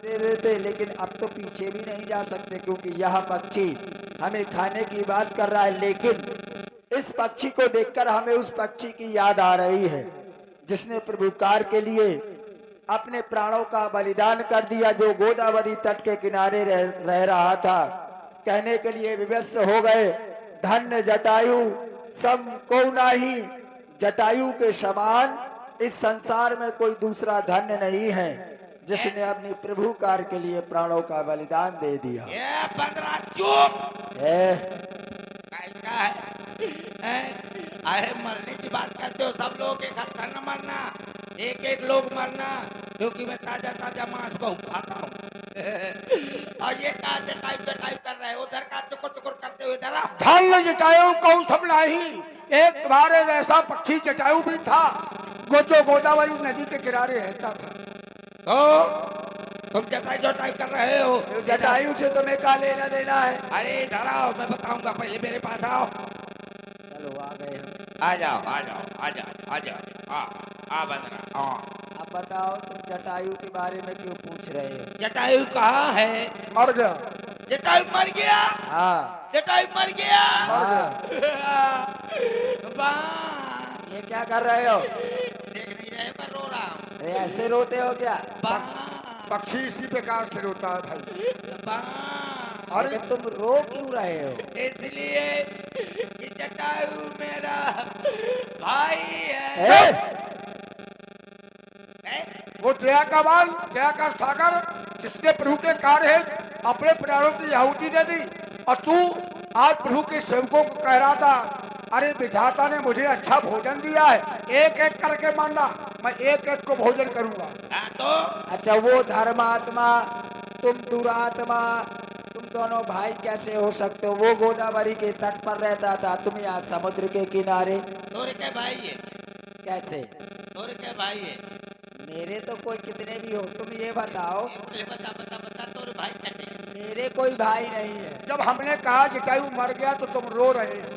दे देते, लेकिन अब तो पीछे भी नहीं जा सकते क्योंकि यह पक्षी हमें खाने की बात कर रहा है। लेकिन इस पक्षी को देखकर हमें उस पक्षी की याद आ रही है जिसने प्रभुकार के लिए अपने प्राणों का बलिदान कर दिया, जो गोदावरी तट के किनारे रह रहा था। कहने के लिए विवश हो गए, धन्य जटायु सम को नाही, जटायु के समान इस संसार में कोई दूसरा धन्य नहीं है जिसने अपनी प्रभु कार्य के लिए प्राणों का बलिदान दे दिया। ये बंदरा चुप अरे मरने की बात करते हो, सब लोग इकट्ठा न मरना, एक एक लोग मरना, क्योंकि मैं ताजा ताजा मांस बहुत खाता हूँ। और ये कहा जटायु कर रहे हो, उधर का चुकुर चुकुर करते हुए इधर धन्य जटायु को सब नाही, एक तुम्हारे जैसा पक्षी जटायु भी था जो गोदावरी नदी के किनारे रहता था। तो तुम जटायु कर रहे हो, जटायु से तुम्हें क्या लेना देना है? अरे इधर आओ, मैं बताऊंगा, पहले मेरे पास आओ। चलो आ गए हम। आ जाओ आ जाओ आ जाओ आ जाओ, आ बंदरा हाँ। अब बताओ तुम जटायु के बारे में क्यों पूछ रहे हो? जटायु कहाँ है? मर गया। जटायु मर गया? हाँ जटायु मर गया? हाँ। ये क्या कर रहे हो? देख नहीं रहे हो, कर रो रहा हूँ। अरे ऐसे रोते हो क्या? पक्षी इसी प्रकार से रोता है भाई। अरे तुम रो क्यों रहे हो? इसलिए कि जटायु मेरा भाई है। वो दया का बाल, दया का सागर, जिसने प्रभु के कार्य है अपने प्राणों की आहुति दे दी, और तू आज प्रभु के सेवकों को कह रहा था, अरे विधाता ने मुझे अच्छा भोजन दिया है, एक एक करके मानना, मैं एक एक को भोजन करूंगा। तो अच्छा, वो धर्मात्मा तुम दुरात्मा, तुम दोनों भाई कैसे हो सकते हो? वो गोदावरी के तट पर रहता था, तुम यहाँ समुद्र के किनारे। तोरे के भाई है? कैसे? तोरे के भाई है? मेरे तो कोई कितने भी हो, तुम ये बताओ। बता बता बता, तोरे भाई कैसे? मेरे कोई भाई नहीं है। जब हमने कहा जटायु मर गया तो तुम रो रहे हो।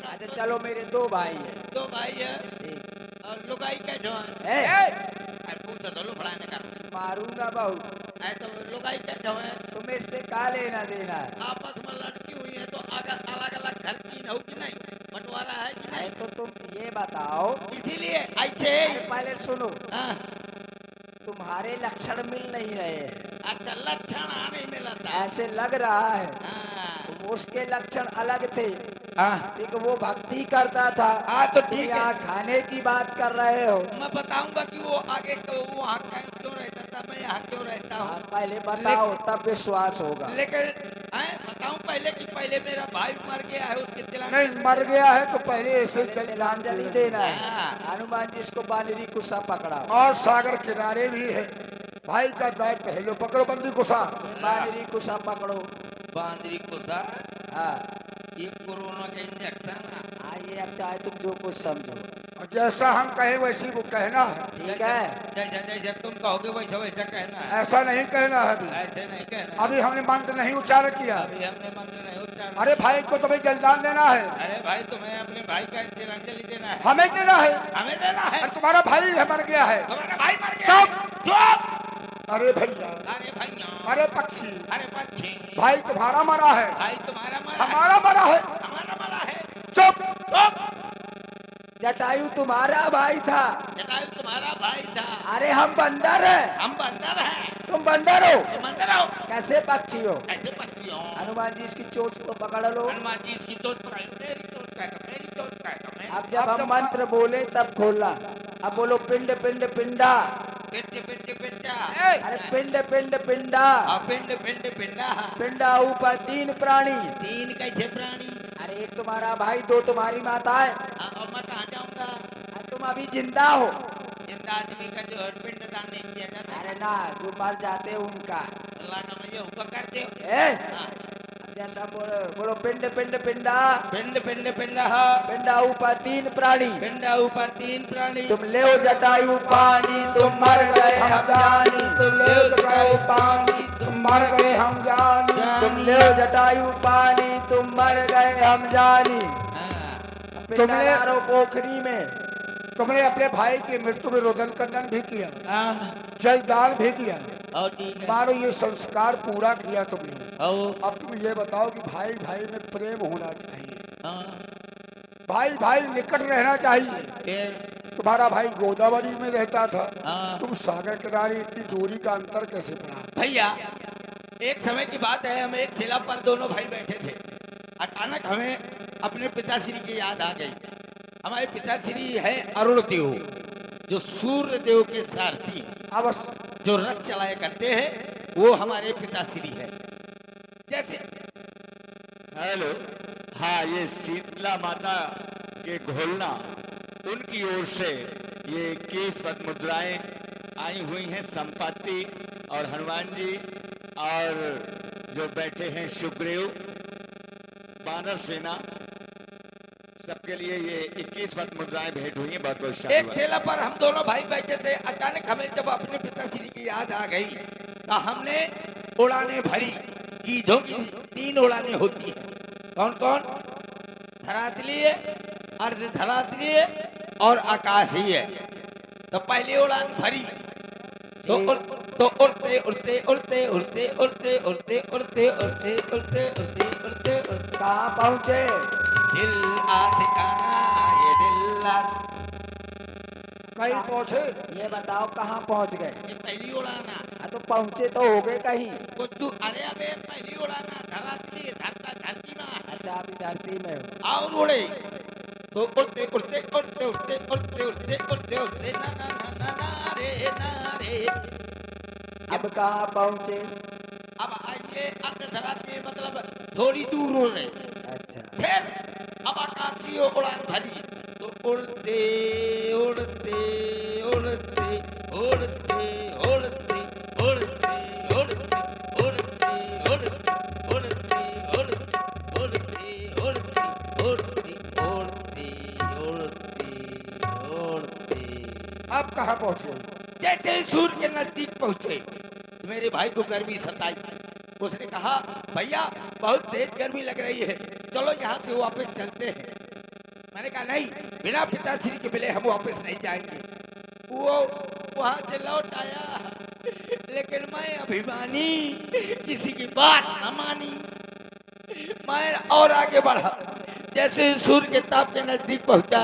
अच्छा चलो, मेरे दो भाई है। दो भाई है और लुगाई कैसे है? अरे पूछो तो लुफड़ाने का मारूंगा बहुत। ऐ तो लुगाई कैसे है? तुम्हें इससे क्या लेना देना है? आपस में लड़की हुई है तो अलग अलग घर की हो कि नहीं, बंटवारा है कि नहीं? तो तुम ये बताओ। इसीलिए ऐसे पहले सुनो, हाँ। तुम्हारे लक्षण मिल नहीं रहे हैं। अच्छा, लक्षण नहीं मिलता, ऐसे लग रहा है। हाँ। उसके लक्षण अलग थे। हाँ। ठीक, वो भक्ति करता था। हाँ तो ठीक है, खाने की बात कर रहे हो। मैं बताऊंगा कि वो आगे वहाँ क्यों रहता था, मैं यहाँ क्यों रहता हूँ। पहले बताओ, तब विश्वास होगा। लेकिन बताऊं पहले कि पहले मेरा भाई मर गया है, उसके नहीं, मर गया है तो पहले ऐसे तिलांजलि देना है। हनुमान जी इसको बानरी कुसा पकड़ा, और सागर किनारे भी है, भाई का दायित्व है, लो पकड़ो बंदी कुसा। बानरी कुसा पकड़ो। बांदरी कुसा? हाँ, ये कोरोना का इंजेक्शन है। हाँ, ये अब चाहे तुम जो कुछ समझो। और जैसा हम कहे वैसी वो कहना है। ठीक है, जैसे तुम कहोगे वैसा वैसा कहना है। ऐसा नहीं कहना है अभी। ऐसे नहीं कहना। अभी हमने मंत्र नहीं उच्चारण किया। अभी हमने मंत्र नहीं उच्चारण। अरे भाई को तुम्हें जलदान देना है। अरे भाई, तुम्हें अपने भाई का तिलांजलि देना है। हमें देना है। हमें देना है। अरे तुम्हारा भाई मर गया है। तुम्हारा भाई मर गया है। चुप। अरे भैया, अरे भैया, अरे पक्षी, अरे पक्षी, भाई तुम्हारा मरा है, भाई तुम्हारा मरा है, हमारा मरा है। हमारा मरा है। चुप। जटायु तुम्हारा भाई था। जटायु तुम्हारा भाई था। अरे हम बंदर है। हम बंदर हैं। तुम बंदर हो। तुम बंदर हो। कैसे पक्षी हो? कैसे पक्षी हो? हनुमान जी इसकी चोट तो पकड़ लो। हनुमान जी इसकी चोट पकड़, मेरी चोट का, मेरी चोट का। अब जब हम मंत्र बोले तब खोला। अब बोलो पिंड पिंड पिंडा। पिंड पिंड पिंडा। अरे पिंड पिंड पिंडा। पिंड पिंड पिंडा। पिंडा ऊपर 3 प्राणी। 3 कैसे प्राणी? अरे एक तुम्हारा भाई, 2 तुम्हारी माता है। और मैं कहाँ जाऊंगा? तुम अभी जिंदा हो। जिंदा आदमी का जो पिंड दान नहीं किया जाता। अरे ना, जो मर जाते हैं उनका। अल्लाह का मैं ये हुक्म करते हो। हाँ। जैसा बोलो पिंड पिंड पिंडा। पिंड पिंड पिंडा। पिंडा ऊपर 3 प्राणी। पिंडा ऊपर 3 प्राणी। तुम ले जटायु पानी, तुम मर गए हम जानी। तुम ले जटायु पानी, तुम मर गए हम जानी। तुम ले जटायु पानी, तुम मर गए हम जानी। पिंडा मारो पोखरी में। तुमने अपने भाई की मृत्यु में रोदन कंदन भी किया, जलदान भी किया, और ठीक है मानो ये संस्कार पूरा किया तुमने। और अब तुम ये बताओ कि भाई भाई में प्रेम होना चाहिए, हाँ भाई भाई निकट रहना चाहिए। फिर तुम्हारा भाई गोदावरी में रहता था, हाँ तुम सागर किनारे इतनी दूरी का अंतर कैसे पड़ा? भैया एक समय की बात है, हम एक शिला पर दोनों भाई बैठे थे। अचानक हमें अपने पिताश्री की याद आ गई। हमारे पिताश्री है अरुण देव, जो सूर्य देव के सारथी हैं, अवश्य। जो रथ चलाया करते हैं, वो हमारे पिताश्री है। जैसे हेलो, हाँ, ये शीतला माता के घोलना उनकी ओर से ये 21 पद मुद्राएं आई हुई हैं। संपत्ति और हनुमान जी और जो बैठे हैं सुग्रीव, वानर सेना, सबके लिए ये 21 पद मुद्राएं भेंट हुई हैं। बहुत बहुत एक शाबाश। सेला पर हम दोनों भाई बैठे थे। अचानक हमें जब अपने पिताश्री की याद आ गई तो हमने उड़ाने भरी। गीधों की 3 उड़ाने होती हैं। कौन कौन? धरातलीय, अर्ध धरातलीय और आकाशीय। तो पहली उड़ान भरी तो उड़ते उड़ते उड़ते उड़ते उड़ते उड़ते उड़ते उड़ते उड़ते उड़ते उड़ते उड़ते कहाँ पहुँचे? दिल आशिकाना, ये दिल कहीं पहुंचे? ये बताओ कहाँ पहुँच गए? ये पहली उड़ाना। हाँ तो पहुँचे तो हो गए कहीं। कुछ अरे अबे पहली उड़ाना धरातली धरती में अच्छा अभी धरती में हो। और उड़े तो उड़ते उड़ते उड़ते उड़ते उड़ते उड़ते उड़ते उड़ते ना ना ना ना ना रे। अब कहाँ पहुँचे? अब आइए अर्ध धरातली मतलब थोड़ी दूर उड़ रहे। अच्छा फिर अब आकाशीय उड़ान भरी तो उड़ते उड़ते उड़ते उड़ते उड़ते उड़ते उड़ते उड़ते उड़ते उड़ते उड़ते उड़ते उड़ते उड़ते उड़ते अब कहाँ पहुंचे? जैसे ही सूर्य के नजदीक पहुंचे तो मेरे भाई को गर्मी सताई। उसने कहा भैया बहुत तेज गर्मी लग रही है, चलो यहाँ से वापस चलते हैं। मैंने कहा नहीं, बिना पिताश्री के मिले हम वापस नहीं जाएंगे। वो वहाँ से लौट आया, लेकिन मैं अभिमानी किसी की बात न मानी। मैं और आगे बढ़ा। जैसे ही सूर्य के ताप के नजदीक पहुंचा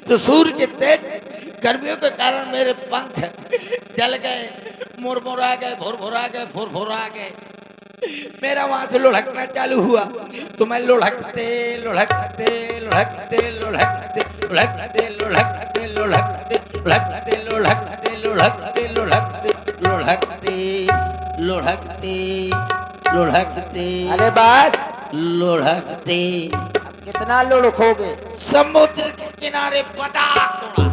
तो सूर्य के तेज गर्मियों के कारण मेरे पंख जल गए, मुरमुरा गए, भुरभुरा गए, फुरफुरा गए। मेरा वहां से लुढ़कना चालू हुआ तो मैं लुढ़कते लुढ़कते लुढ़कते लुढ़कते लुढ़कते लुढ़कते लुढ़कते लुढ़कते लुढ़कते लुढ़कते लुढ़कते लुढ़कते लुढ़कते लुढ़कते अरे बस, लुढ़कते अब कितना लुढ़कोगे? समुद्र के किनारे पटाख उड़ा।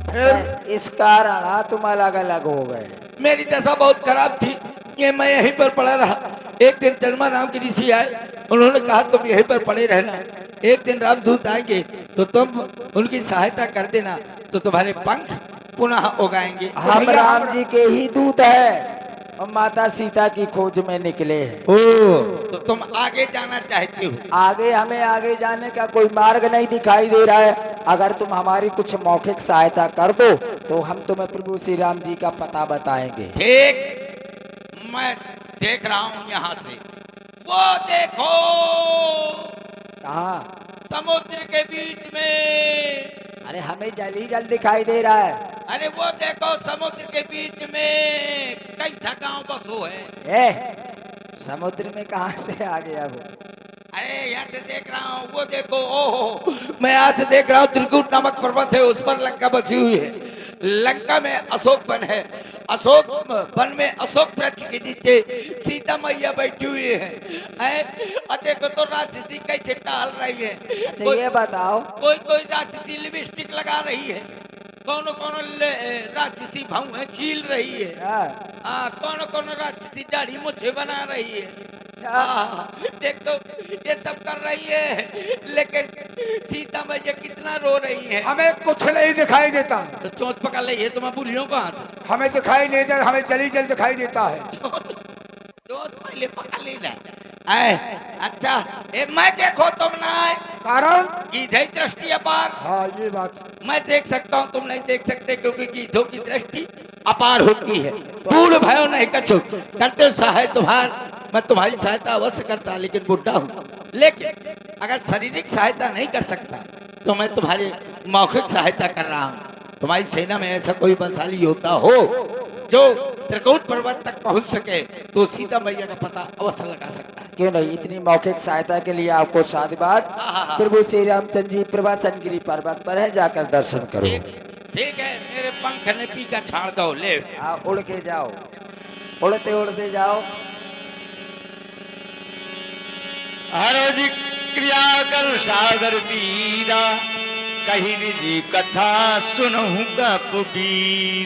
फिर इस कारण तुम अलग अलग हो गए। मेरी दशा बहुत खराब थी, ये मैं यहीं पर पड़ा रहा। एक दिन चरमा नाम के ऋषि आए, उन्होंने कहा तुम यहीं पर पड़े रहना, एक दिन रामदूत आएंगे तो तुम उनकी सहायता कर देना तो तुम्हारे पंख पुनः उगाएंगे। हम राम जी के ही दूत है और माता सीता की खोज में निकले हैं। तो तुम आगे जाना चाहते हो? आगे हमें आगे जाने का कोई मार्ग नहीं दिखाई दे रहा है। अगर तुम हमारी कुछ मौखिक सहायता कर दो तो हम तुम्हें प्रभु श्री राम जी का पता बताएंगे। ठीक, मैं देख रहा हूँ यहाँ से। वो देखो कहाँ? समुद्र के बीच में। अरे हमें जल ही जल दिखाई दे रहा है। अरे वो देखो समुद्र के बीच में कई गांव बसो है। समुद्र में कहाँ से आ गया वो? अरे यहाँ से देख रहा हूँ, वो देखो, ओहो, मैं यहाँ से देख रहा हूँ त्रिकूट नामक पर्वत है, उस पर लंका बसी हुई है। लंका में अशोक वन है, अशोक वन में अशोक वृक्ष के नीचे सीता मैया बैठी हुई है। और देखो तो राक्षसी कैसे टहल रही है। अच्छा ये बताओ, कोई कोई राक्षसी लिपस्टिक लगा रही है, कौन कौन राक्षसी भाव है छील रही है, हाँ कौन कौन राक्षसी दाढ़ी मुझे बना रही है। देख तो ये सब कर रही है, लेकिन सीता मैया कितना रो रही है। हमें कुछ नहीं दिखाई देता, तो चोट पकड़ ली है, तो मैं भूलियों कहाँ से? हमें दिखाई नहीं देता, हमें जली जल दिखाई देता है। चोट पहले पकड़ ली ना। अच्छा मैं देखो तुम ना कारण? गीधे दृष्टि अपार। हाँ ये बात। मैं देख सकता हूँ, तुम नहीं देख सकते, क्योंकि गीधों की दृष्टि अपार होती है, पूर्ण भयो नहीं कछु। करते हो सहाय तुम्हार, मैं तुम्हारी सहायता अवश्य करता, लेकिन बुढ़ा हूँ। लेकिन अगर शारीरिक सहायता नहीं कर सकता तो मैं तुम्हारी मौखिक सहायता कर रहा हूँ। तुम्हारी सेना में ऐसा कोई बलशाली योद्धा हो जो त्रिकूट पर्वत तक पहुंच सके तो सीता मैया का पता अवश्य लगा सकता है। क्यों नहीं, इतनी मौखिक सहायता के लिए आपको साधुवाद। हाँ। प्रभु श्री रामचंद्र जी प्रभासन गिरी पर्वत पर है, जाकर दर्शन करो। ठीक है, मेरे पंख ने पी का छाड़ दो, ले। आप उड़ के जाओ, उड़ते उड़ते जाओ। हरो जी क्रिया कर सागर पीरा, कही निजी कथा सुनहु गप बीरा।